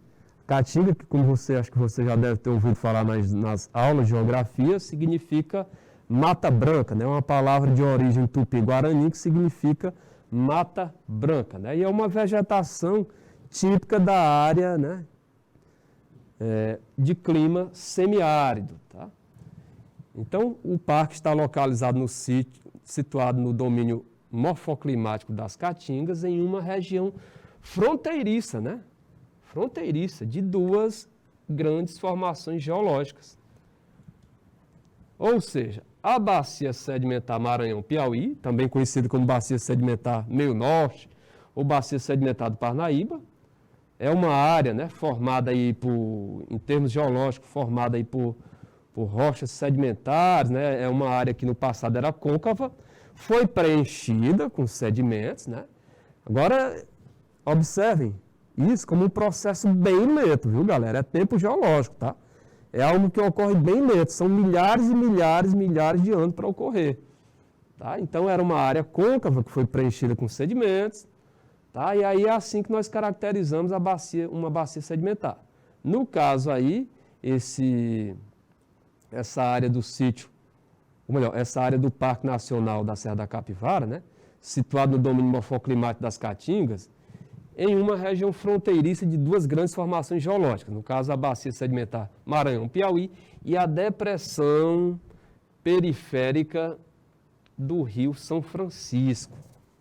como acho que você já deve ter ouvido falar nas aulas de geografia, significa mata branca, né? Uma palavra de origem tupi-guarani que significa mata branca, né? E é uma vegetação típica da área, né, de clima semiárido, tá? Então, o parque está localizado no sítio, situado no domínio morfoclimático das Caatingas, em uma região fronteiriça, né? Fronteiriça, de duas grandes formações geológicas. Ou seja, a bacia sedimentar Maranhão-Piauí, também conhecida como bacia sedimentar Meio Norte ou bacia sedimentar do Parnaíba, é uma área, né, formada aí em termos geológicos, formada aí por rochas sedimentares, né? É uma área que no passado era côncava, foi preenchida com sedimentos, né? Agora, observem isso como um processo bem lento, viu, galera? É tempo geológico, tá? É algo que ocorre bem lento, são milhares e milhares de anos para ocorrer, tá? Então, era uma área côncava que foi preenchida com sedimentos, tá? E aí é assim que nós caracterizamos uma bacia sedimentar. No caso aí, essa área do sítio, ou melhor, essa área do Parque Nacional da Serra da Capivara, né, situado no domínio morfoclimático das Caatingas, em uma região fronteiriça de duas grandes formações geológicas, no caso a bacia sedimentar Maranhão-Piauí e a depressão periférica do Rio São Francisco,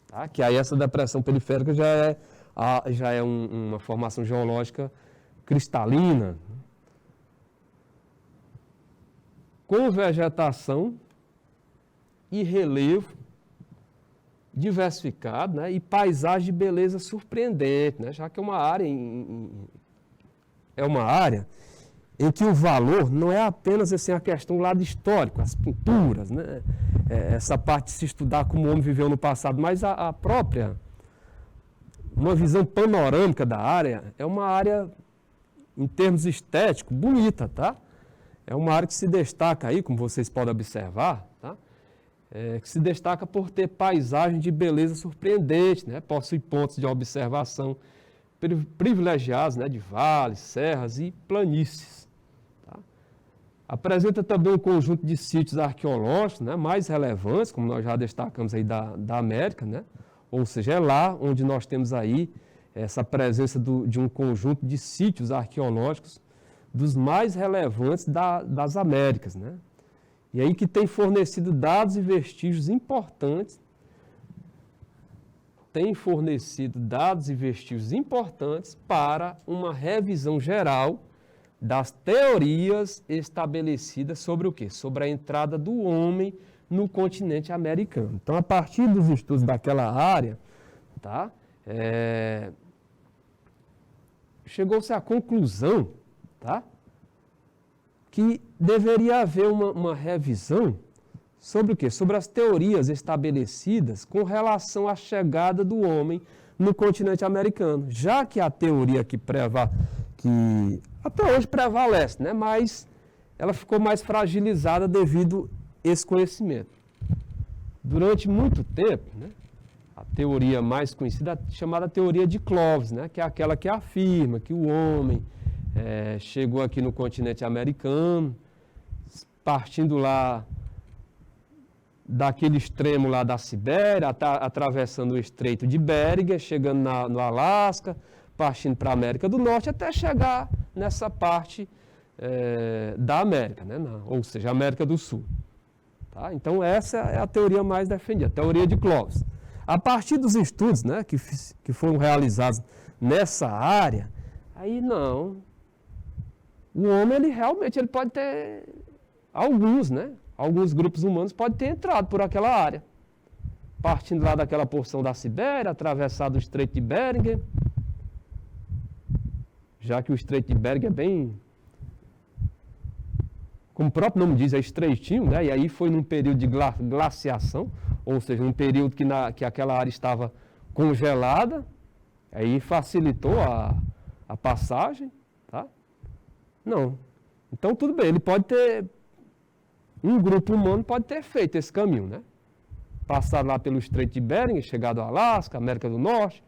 tá? Que aí essa depressão periférica já é uma formação geológica cristalina, com vegetação e relevo diversificado, né, e paisagem de beleza surpreendente, né, já que é uma área em que o valor não é apenas assim, a questão do lado histórico, as pinturas, né, essa parte de se estudar como o homem viveu no passado, mas a própria, uma visão panorâmica da área, é uma área, em termos estéticos, bonita, tá? É uma área que se destaca aí, como vocês podem observar, tá? Que se destaca por ter paisagem de beleza surpreendente, né? Possui pontos de observação privilegiados, né? De vales, serras e planícies. Tá? Apresenta também um conjunto de sítios arqueológicos, né? Mais relevantes, como nós já destacamos aí da América, né? Ou seja, é lá onde nós temos aí essa presença de um conjunto de sítios arqueológicos dos mais relevantes das Américas, né? E aí que tem fornecido dados e vestígios importantes, para uma revisão geral das teorias estabelecidas sobre o quê? Sobre a entrada do homem no continente americano. Então, a partir dos estudos daquela área, tá? Chegou-se à conclusão, tá? Que deveria haver uma revisão sobre o quê? Sobre as teorias estabelecidas com relação à chegada do homem no continente americano, já que a teoria que até hoje prevalece, né? Mas ela ficou mais fragilizada devido a esse conhecimento. Durante muito tempo, né, a teoria mais conhecida é chamada teoria de Clovis, né, que é aquela que afirma que o homem chegou aqui no continente americano partindo lá daquele extremo lá da Sibéria, atravessando o Estreito de Bering, chegando no Alasca, partindo para a América do Norte, até chegar nessa parte da América, né? Ou seja, América do Sul. Tá? Então, essa é a teoria mais defendida, a teoria de Clovis. A partir dos estudos, né, que foram realizados nessa área, aí não. O homem, ele pode ter alguns, né? Alguns grupos humanos podem ter entrado por aquela área. Partindo lá daquela porção da Sibéria, atravessado o Estreito de Bering, já que o Estreito de Bering é bem, como o próprio nome diz, é estreitinho, né? E aí foi num período de glaciação, ou seja, num período que aquela área estava congelada, aí facilitou a passagem, tá? Não. Então, tudo bem, ele pode ter, um grupo humano pode ter feito esse caminho, né? Passado lá pelo Estreito de Bering, chegado ao Alasca, América do Norte,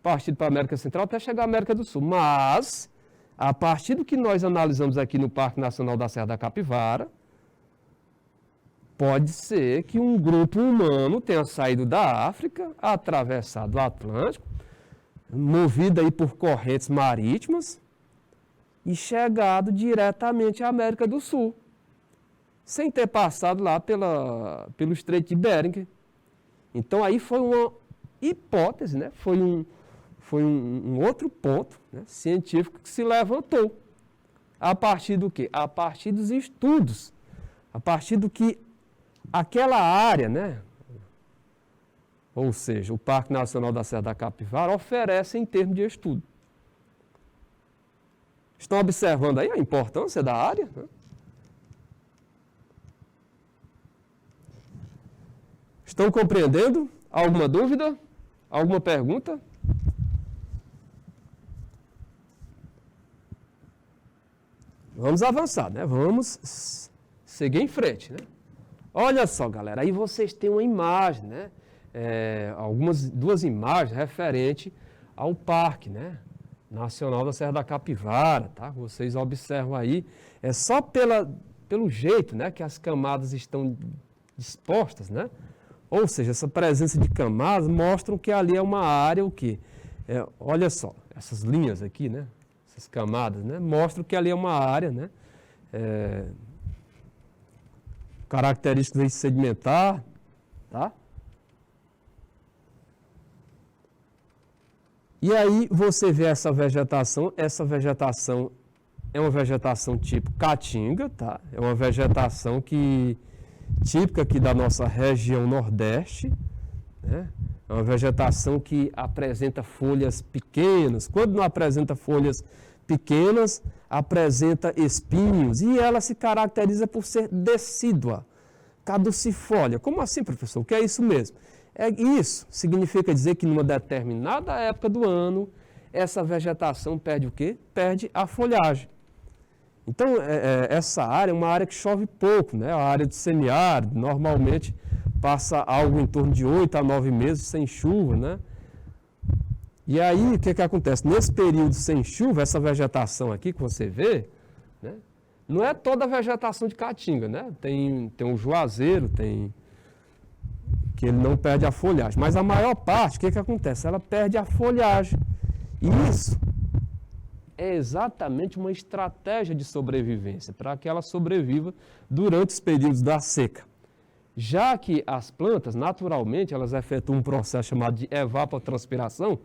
partido para a América Central até chegar à América do Sul. Mas, a partir do que nós analisamos aqui no Parque Nacional da Serra da Capivara, pode ser que um grupo humano tenha saído da África, atravessado o Atlântico, movido aí por correntes marítimas e chegado diretamente à América do Sul, sem ter passado lá pelo Estreito de Bering. Então aí foi uma hipótese, né? Foi um outro ponto, né, científico que se levantou. A partir do quê? A partir dos estudos. A partir do que aquela área, né, ou seja, o Parque Nacional da Serra da Capivara, oferece em termos de estudo. Estão observando aí a importância da área? Né? Estão compreendendo? Alguma dúvida? Alguma pergunta? Vamos avançar, né? Vamos seguir em frente, né? Olha só, galera, aí vocês têm uma imagem, né? Duas imagens referentes ao Parque, né? Nacional da Serra da Capivara, tá? Vocês observam aí, é só pelo jeito, né, que as camadas estão dispostas, né? Ou seja, essa presença de camadas mostram que ali é uma área, o quê? Olha só, essas linhas aqui, né? Essas camadas, né? Mostram que ali é uma área, né? Características sedimentar, tá? E aí você vê essa vegetação é uma vegetação tipo caatinga, tá? É uma vegetação típica aqui da nossa região Nordeste, né? É uma vegetação que apresenta folhas pequenas. Quando não apresenta folhas pequenas, apresenta espinhos e ela se caracteriza por ser decídua, caducifólia. Como assim, professor? O que é isso mesmo? Isso significa dizer que numa determinada época do ano, essa vegetação perde o quê? Perde a folhagem. Então, essa área é uma área que chove pouco, né? A área de semiárido, normalmente passa algo em torno de 8 a 9 meses sem chuva, né? E aí, o que acontece? Nesse período sem chuva, essa vegetação aqui que você vê, né? Não é toda a vegetação de caatinga, né? Tem um juazeiro, que ele não perde a folhagem. Mas a maior parte, o que acontece? Ela perde a folhagem. E isso é exatamente uma estratégia de sobrevivência, para que ela sobreviva durante os períodos da seca. Já que as plantas, naturalmente, elas efetuam um processo chamado de evapotranspiração,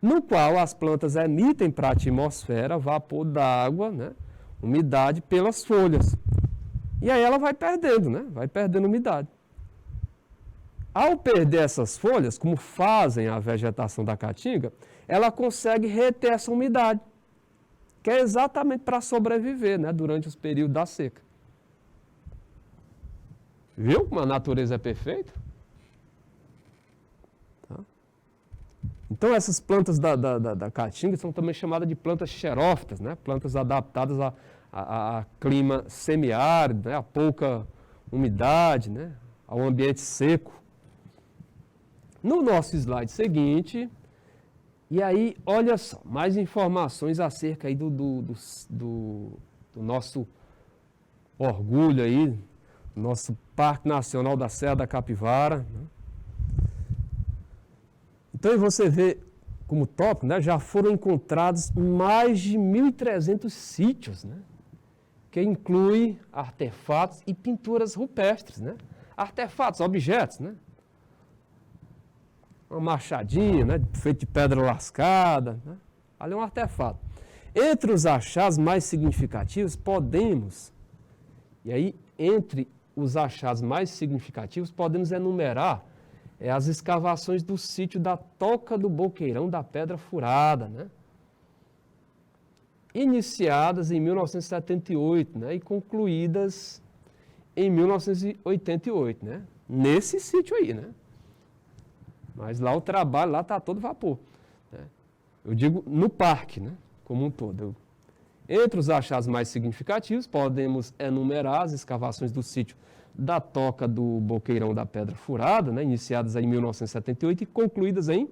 no qual as plantas emitem para a atmosfera vapor d'água, né, umidade, pelas folhas. E aí ela vai perdendo, né, vai perdendo umidade. Ao perder essas folhas, como fazem a vegetação da caatinga, ela consegue reter essa umidade, que é exatamente para sobreviver, né, durante os períodos da seca. Viu como a natureza é perfeita? Tá? Então, essas plantas da caatinga são também chamadas de plantas xerófitas, né? Plantas adaptadas a clima semiárido, né? A pouca umidade, né? Ao ambiente seco. No nosso slide seguinte, e aí, olha só, mais informações acerca aí do nosso orgulho aí, nosso Parque Nacional da Serra da Capivara. Né? Então, você vê como tópico, né, já foram encontrados mais de 1.300 sítios, né, que inclui artefatos e pinturas rupestres. Né? Artefatos, objetos, né? Uma machadinha, né, feita de pedra lascada. Né? Ali é um artefato. Entre os achados mais significativos, podemos, e aí, entre os achados mais significativos, podemos enumerar as escavações do sítio da Toca do Boqueirão da Pedra Furada, né? Iniciadas em 1978, né? E concluídas em 1988, né? Nesse sítio aí, né? Mas lá o trabalho lá está todo vapor. Né? Eu digo no parque, né? Como um todo. Entre os achados mais significativos, podemos enumerar as escavações do sítio da Toca do Boqueirão da Pedra Furada, né, iniciadas em 1978 e concluídas em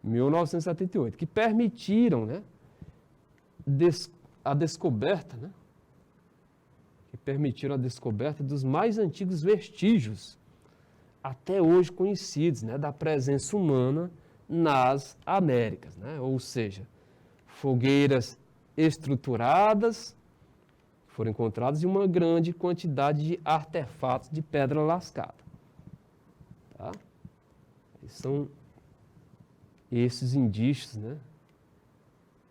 1978, que permitiram, né, a descoberta, né, dos mais antigos vestígios, até hoje conhecidos, né, da presença humana nas Américas, né, ou seja, fogueiras estruturadas, foram encontrados e uma grande quantidade de artefatos de pedra lascada. Tá? São esses indícios, né,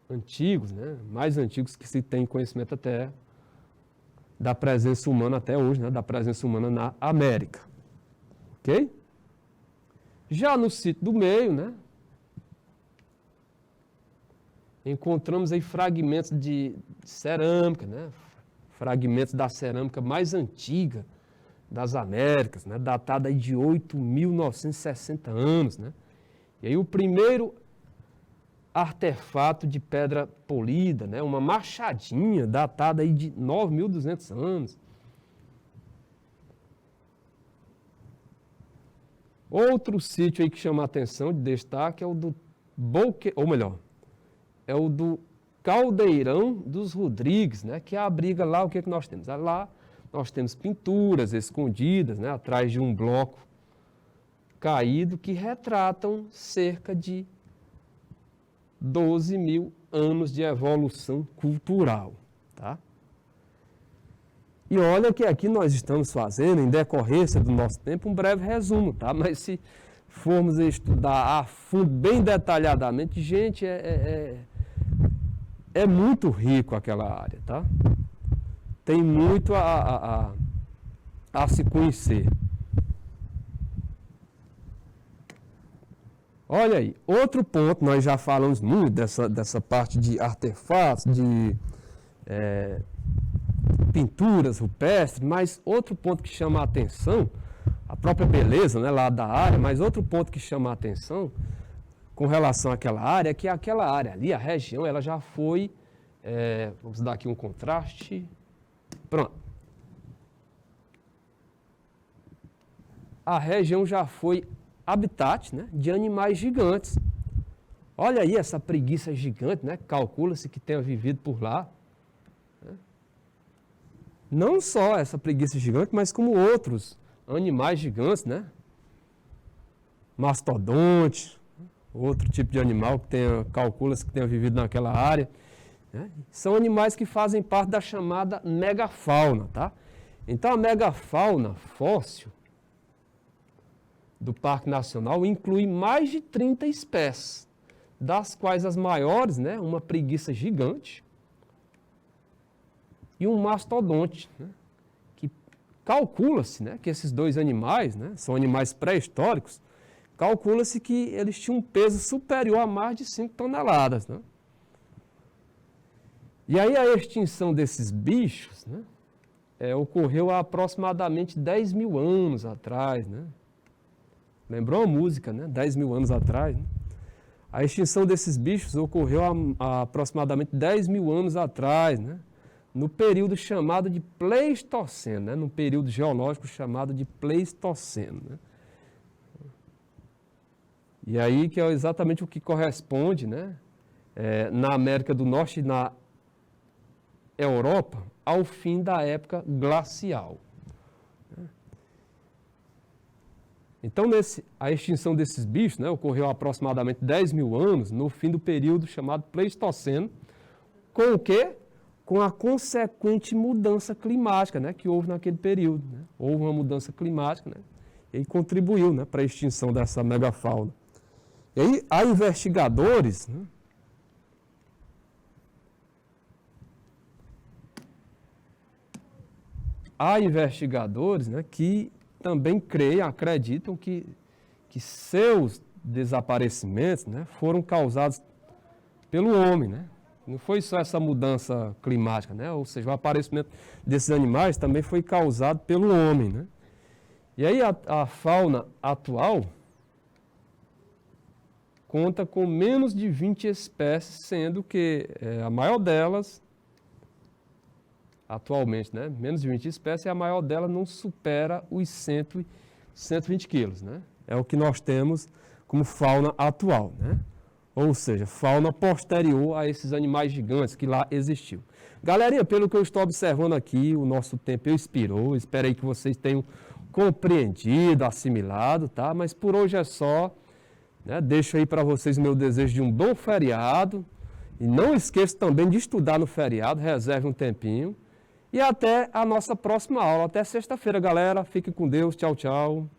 antigos, né, mais antigos que se tem conhecimento até da presença humana até hoje, né, da presença humana na América. Ok? Já no sítio do meio, né, encontramos aí fragmentos de cerâmica, né, fragmentos da cerâmica mais antiga das Américas, né, datada aí de 8.960 anos. Né? E aí o primeiro artefato de pedra polida, né, uma machadinha datada aí de 9.200 anos. Outro sítio aí que chama a atenção, de destaque, é o do é o do Caldeirão dos Rodrigues, né, que abriga lá o que nós temos? Lá nós temos pinturas escondidas, né, atrás de um bloco caído que retratam cerca de 12.000 anos de evolução cultural. Tá? E olha que aqui nós estamos fazendo, em decorrência do nosso tempo, um breve resumo, tá? Mas se formos estudar a fundo, bem detalhadamente, gente, é muito rico aquela área, tá? Tem muito a se conhecer. Olha aí, outro ponto, nós já falamos muito dessa parte de artefatos, de pinturas rupestres, mas outro ponto que chama a atenção, a própria beleza, né, lá da área, mas outro ponto que chama a atenção com relação àquela área é que aquela área ali, a região, ela já foi, vamos dar aqui um contraste, pronto. A região já foi habitat, né, de animais gigantes. Olha aí essa preguiça gigante, né? Calcula-se que tenha vivido por lá. Né? Não só essa preguiça gigante, mas como outros animais gigantes, né? Mastodonte, outro tipo de animal que calcula-se que tenha vivido naquela área. Né? São animais que fazem parte da chamada megafauna, tá? Então a megafauna fóssil do Parque Nacional inclui mais de 30 espécies, das quais as maiores, né, uma preguiça gigante e um mastodonte, né, que calcula-se, né, que esses dois animais, né, são animais pré-históricos, calcula-se que eles tinham um peso superior a mais de 5 toneladas. Né? E aí a extinção desses bichos, né, ocorreu há aproximadamente 10.000 anos atrás, né? Lembrou a música, né? 10.000 anos atrás. Né? A extinção desses bichos ocorreu há aproximadamente 10.000 anos atrás, né? No período chamado de Pleistoceno, né? No período geológico chamado de Pleistoceno. Né? E aí que é exatamente o que corresponde, né? Na América do Norte e na Europa, ao fim da época glacial. Então, a extinção desses bichos, né, ocorreu há aproximadamente 10 mil anos, no fim do período chamado Pleistoceno, com o quê? Com a consequente mudança climática, né, que houve naquele período. Né? Houve uma mudança climática, né, e contribuiu, né, para a extinção dessa megafauna. E aí, há investigadores, né, que também creem, acreditam que seus desaparecimentos, né, foram causados pelo homem, né? Não foi só essa mudança climática, né? Ou seja, o aparecimento desses animais também foi causado pelo homem, né? E aí a fauna atual conta com menos de 20 espécies, sendo que a maior delas, atualmente, né? Menos de 20 espécies, e a maior delas não supera os 120 quilos, né? É o que nós temos como fauna atual, né? Ou seja, fauna posterior a esses animais gigantes que lá existiu. Galerinha, pelo que eu estou observando aqui, o nosso tempo expirou. Espero aí que vocês tenham compreendido, assimilado, tá? Mas por hoje é só. Né? Deixo aí para vocês o meu desejo de um bom feriado. E não esqueça também de estudar no feriado, reserve um tempinho. E até a nossa próxima aula. Até sexta-feira, galera. Fique com Deus. Tchau, tchau.